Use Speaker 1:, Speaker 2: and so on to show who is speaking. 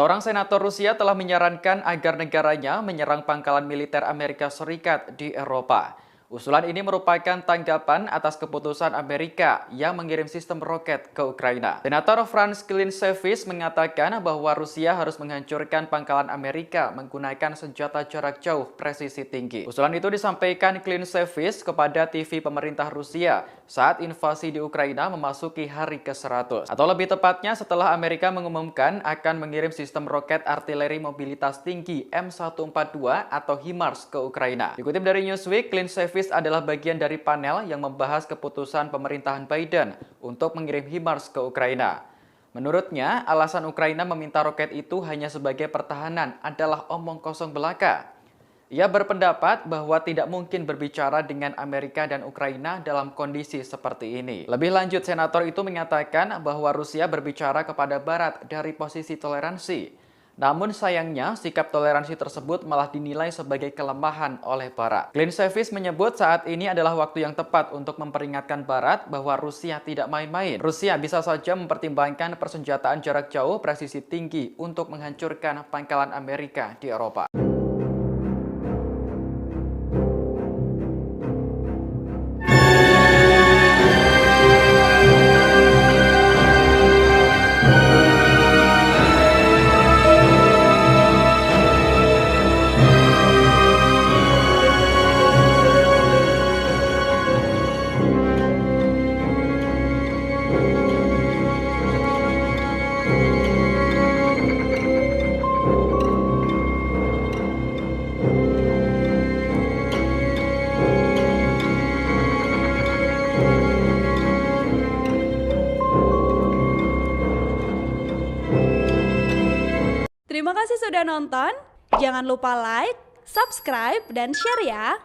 Speaker 1: Seorang senator Rusia telah menyarankan agar negaranya menyerang pangkalan militer Amerika Serikat di Eropa. Usulan ini merupakan tanggapan atas keputusan Amerika yang mengirim sistem roket ke Ukraina. Senator Franz Klintsevich mengatakan bahwa Rusia harus menghancurkan pangkalan Amerika menggunakan senjata jarak jauh presisi tinggi. Usulan itu disampaikan Klintsevich kepada TV pemerintah Rusia saat invasi di Ukraina memasuki hari ke-100. Atau lebih tepatnya setelah Amerika mengumumkan akan mengirim sistem roket artileri mobilitas tinggi M142 atau HIMARS ke Ukraina. Dikutip dari Newsweek, Klintsevich adalah bagian dari panel yang membahas keputusan pemerintahan Biden untuk mengirim HIMARS ke Ukraina. Menurutnya, alasan Ukraina meminta roket itu hanya sebagai pertahanan adalah omong kosong belaka. Ia berpendapat bahwa tidak mungkin berbicara dengan Amerika dan Ukraina dalam kondisi seperti ini. Lebih lanjut, senator itu mengatakan bahwa Rusia berbicara kepada Barat dari posisi toleransi. Namun sayangnya, sikap toleransi tersebut malah dinilai sebagai kelemahan oleh Barat. Klintsevich menyebut saat ini adalah waktu yang tepat untuk memperingatkan Barat bahwa Rusia tidak main-main. Rusia bisa saja mempertimbangkan persenjataan jarak jauh presisi tinggi untuk menghancurkan pangkalan Amerika di Eropa.
Speaker 2: Terima kasih sudah nonton. Jangan lupa like, subscribe, dan share ya.